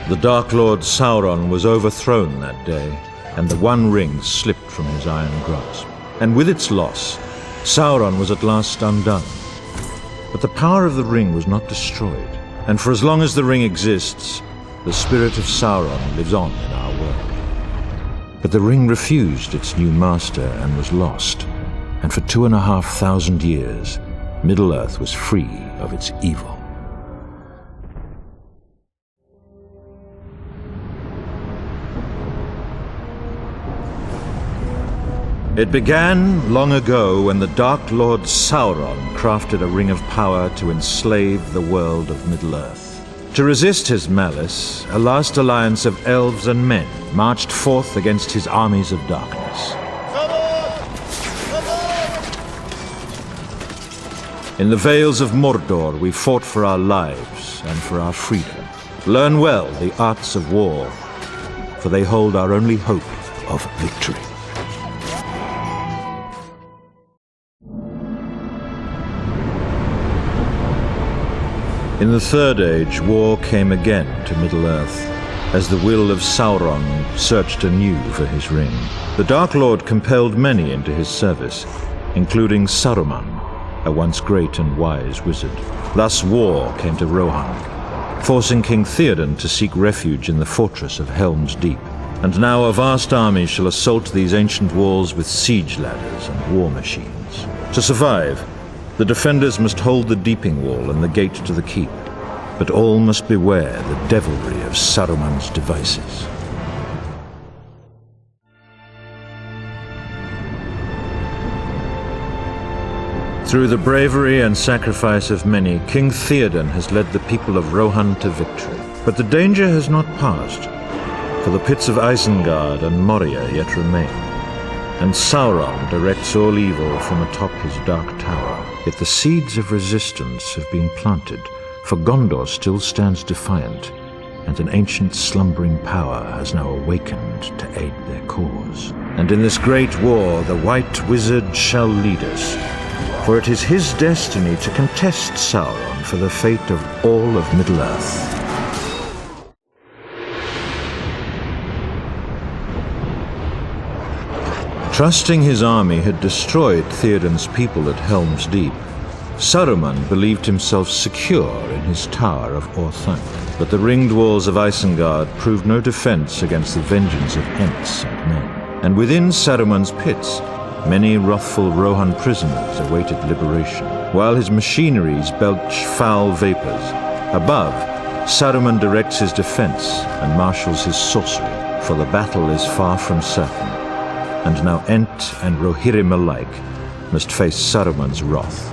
The Dark Lord Sauron was overthrown that day, and the One Ring slipped from his iron grasp. And with its loss, Sauron was at last undone. But the power of the ring was not destroyed, and for as long as the ring exists, the spirit of Sauron lives on in our world. But the ring refused its new master and was lost, and for 2,500 years, Middle-earth was free of its evil. It began long ago when the Dark Lord Sauron crafted a ring of power to enslave the world of Middle-earth. To resist his malice, a last alliance of elves and men marched forth against his armies of darkness. In the vales of Mordor we fought for our lives and for our freedom. Learn well the arts of war, for they hold our only hope of victory. In the Third Age, war came again to Middle-earth, as the will of Sauron searched anew for his ring. The Dark Lord compelled many into his service, including Saruman, a once great and wise wizard. Thus war came to Rohan, forcing King Theoden to seek refuge in the fortress of Helm's Deep. And now a vast army shall assault these ancient walls with siege ladders and war machines. To survive, the defenders must hold the deeping wall and the gate to the keep, but all must beware the devilry of Saruman's devices. Through the bravery and sacrifice of many, King Theoden has led the people of Rohan to victory. But the danger has not passed, for the pits of Isengard and Moria yet remain, and Sauron directs all evil from atop his dark tower. Yet the seeds of resistance have been planted, for Gondor still stands defiant, and an ancient slumbering power has now awakened to aid their cause. And in this great war, the White Wizard shall lead us, for it is his destiny to contest Sauron for the fate of all of Middle-earth. Trusting his army had destroyed Theoden's people at Helm's Deep, Saruman believed himself secure in his tower of Orthanc. But the ringed walls of Isengard proved no defense against the vengeance of Ents and men. And within Saruman's pits, many wrathful Rohan prisoners awaited liberation, while his machineries belch foul vapors. Above, Saruman directs his defense and marshals his sorcery, for the battle is far from certain. And now Ent and Rohirrim alike must face Saruman's wrath.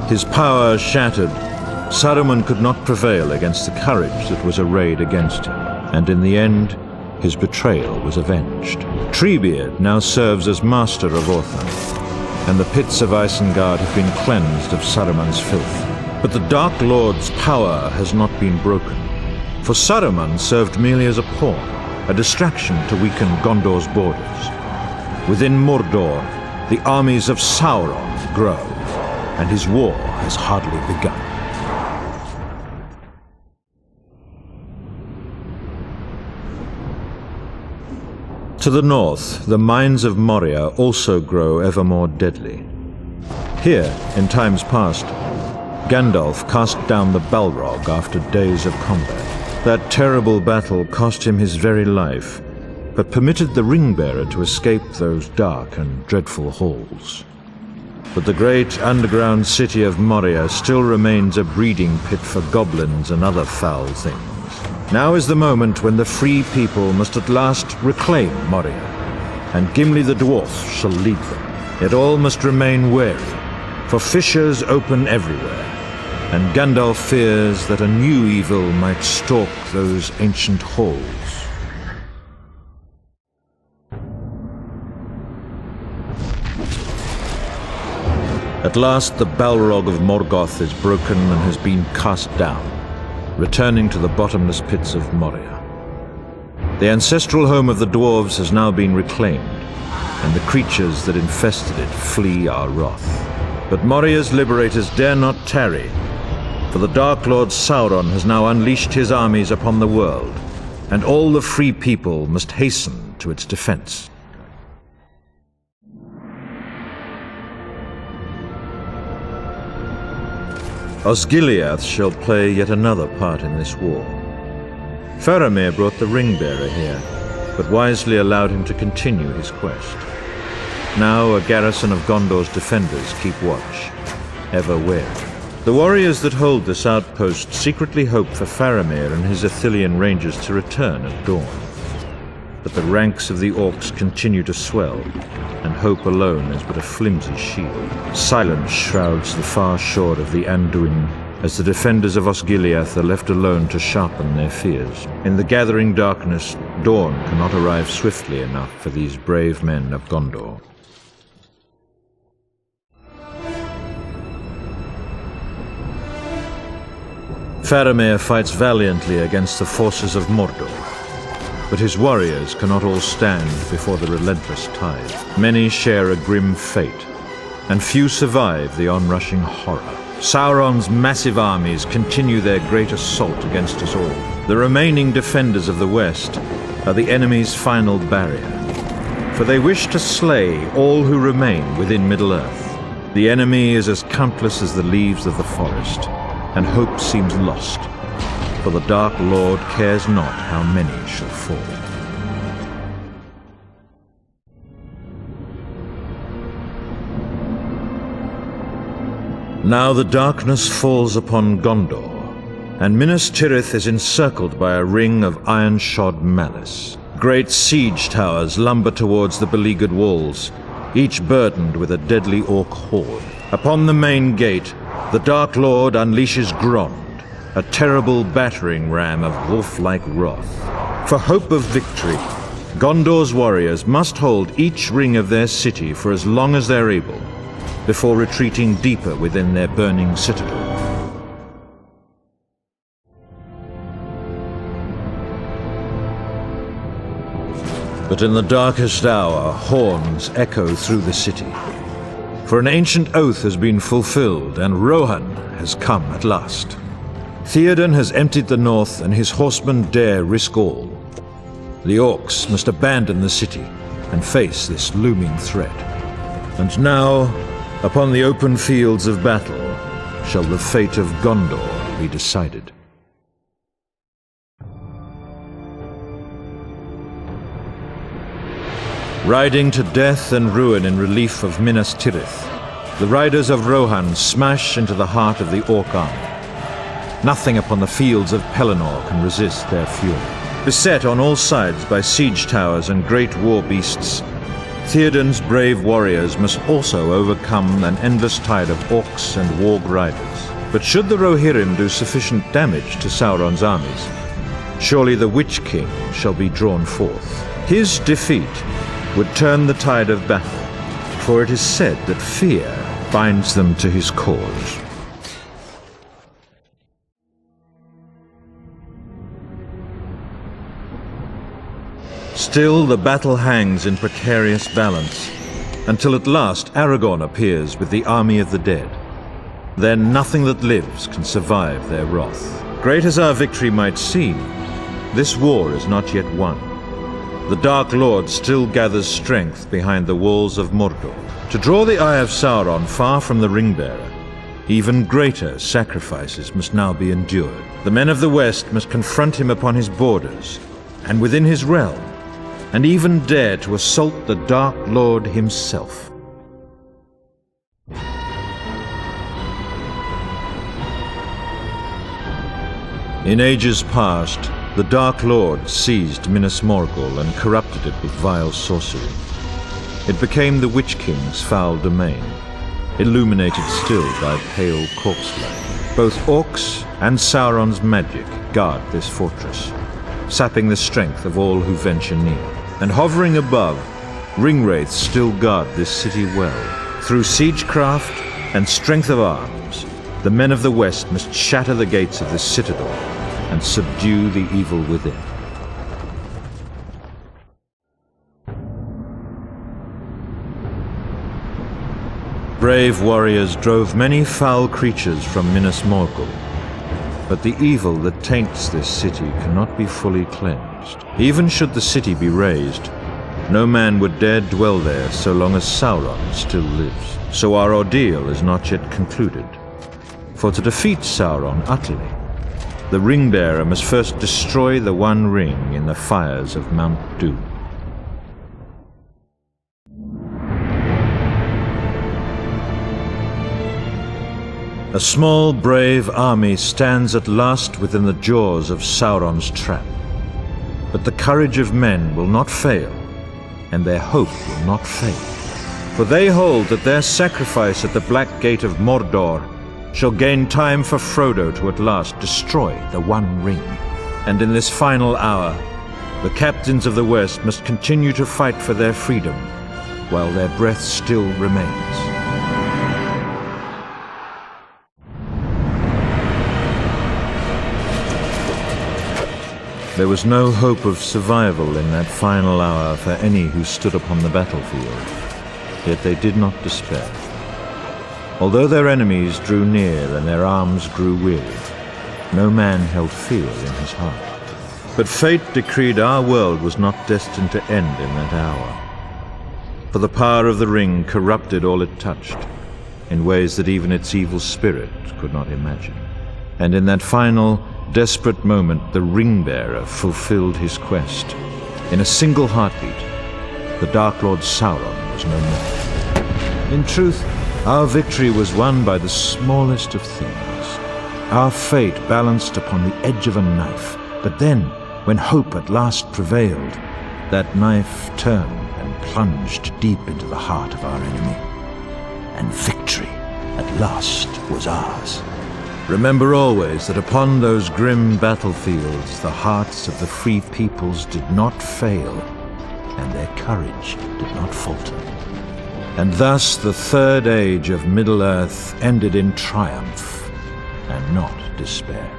His power shattered, Saruman could not prevail against the courage that was arrayed against him, and in the end, his betrayal was avenged. Treebeard now serves as master of Orthanc, and the pits of Isengard have been cleansed of Saruman's filth. But the Dark Lord's power has not been broken, for Saruman served merely as a pawn, a distraction to weaken Gondor's borders. Within Mordor, the armies of Sauron grow, and his war has hardly begun. To the north, the mines of Moria also grow ever more deadly. Here, in times past, Gandalf cast down the Balrog after days of combat. That terrible battle cost him his very life, but permitted the Ring-bearer to escape those dark and dreadful halls. But the great underground city of Moria still remains a breeding pit for goblins and other foul things. Now is the moment when the free people must at last reclaim Moria, and Gimli the dwarf shall lead them. Yet all must remain wary, for fissures open everywhere, and Gandalf fears that a new evil might stalk those ancient halls. At last the Balrog of Morgoth is broken and has been cast down, returning to the bottomless pits of Moria. The ancestral home of the dwarves has now been reclaimed, and the creatures that infested it flee our wrath. But Moria's liberators dare not tarry, for the Dark Lord Sauron has now unleashed his armies upon the world, and all the free people must hasten to its defense. Osgiliath shall play yet another part in this war. Faramir brought the Ringbearer here, but wisely allowed him to continue his quest. Now a garrison of Gondor's defenders keep watch, ever wary. The warriors that hold this outpost secretly hope for Faramir and his Ithilien rangers to return at dawn. But the ranks of the orcs continue to swell, and hope alone is but a flimsy shield. Silence shrouds the far shore of the Anduin, as the defenders of Osgiliath are left alone to sharpen their fears. In the gathering darkness, dawn cannot arrive swiftly enough for these brave men of Gondor. Faramir fights valiantly against the forces of Mordor, but his warriors cannot all stand before the relentless tide. Many share a grim fate, and few survive the onrushing horror. Sauron's massive armies continue their great assault against us all. The remaining defenders of the West are the enemy's final barrier, for they wish to slay all who remain within Middle-earth. The enemy is as countless as the leaves of the forest, and hope seems lost, for the Dark Lord cares not how many shall fall. Now the darkness falls upon Gondor, and Minas Tirith is encircled by a ring of iron-shod malice. Great siege towers lumber towards the beleaguered walls, each burdened with a deadly orc horde. Upon the main gate, the Dark Lord unleashes Grond, a terrible battering ram of wolf-like wrath. For hope of victory, Gondor's warriors must hold each ring of their city for as long as they're able, before retreating deeper within their burning citadel. But in the darkest hour, horns echo through the city. For an ancient oath has been fulfilled, and Rohan has come at last. Theoden has emptied the north, and his horsemen dare risk all. The orcs must abandon the city and face this looming threat. And now, upon the open fields of battle, shall the fate of Gondor be decided. Riding to death and ruin in relief of Minas Tirith, the riders of Rohan smash into the heart of the orc army. Nothing upon the fields of Pelennor can resist their fury. Beset on all sides by siege towers and great war beasts, Theoden's brave warriors must also overcome an endless tide of orcs and warg riders. But should the Rohirrim do sufficient damage to Sauron's armies, surely the Witch King shall be drawn forth. His defeat would turn the tide of battle, for it is said that fear binds them to his cause. Still, the battle hangs in precarious balance, until at last Aragorn appears with the army of the dead. Then nothing that lives can survive their wrath. Great as our victory might seem, this war is not yet won. The Dark Lord still gathers strength behind the walls of Mordor. To draw the eye of Sauron far from the Ringbearer, even greater sacrifices must now be endured. The men of the West must confront him upon his borders, and within his realm, and even dare to assault the Dark Lord himself. In ages past, the Dark Lord seized Minas Morgul and corrupted it with vile sorcery. It became the Witch King's foul domain, illuminated still by pale corpse-light. Both orcs and Sauron's magic guard this fortress, sapping the strength of all who venture near. And hovering above, ringwraiths still guard this city well. Through siegecraft and strength of arms, the men of the West must shatter the gates of this citadel and subdue the evil within. Brave warriors drove many foul creatures from Minas Morgul, but the evil that taints this city cannot be fully cleansed. Even should the city be razed, no man would dare dwell there so long as Sauron still lives. So our ordeal is not yet concluded. For to defeat Sauron utterly, the Ring-Bearer must first destroy the One Ring in the fires of Mount Doom. A small, brave army stands at last within the jaws of Sauron's trap. But the courage of men will not fail, and their hope will not fade. For they hold that their sacrifice at the Black Gate of Mordor shall gain time for Frodo to at last destroy the One Ring. And in this final hour, the captains of the West must continue to fight for their freedom, while their breath still remains. There was no hope of survival in that final hour for any who stood upon the battlefield, yet they did not despair. Although their enemies drew near and their arms grew weary, no man held fear in his heart. But fate decreed our world was not destined to end in that hour. For the power of the ring corrupted all it touched, in ways that even its evil spirit could not imagine. And in that final, desperate moment, the Ring-Bearer fulfilled his quest. In a single heartbeat, the Dark Lord Sauron was no more. In truth, our victory was won by the smallest of things. Our fate balanced upon the edge of a knife. But then, when hope at last prevailed, that knife turned and plunged deep into the heart of our enemy. And victory, at last, was ours. Remember always that upon those grim battlefields, the hearts of the free peoples did not fail, and their courage did not falter. And thus the Third Age of Middle-earth ended in triumph, and not despair.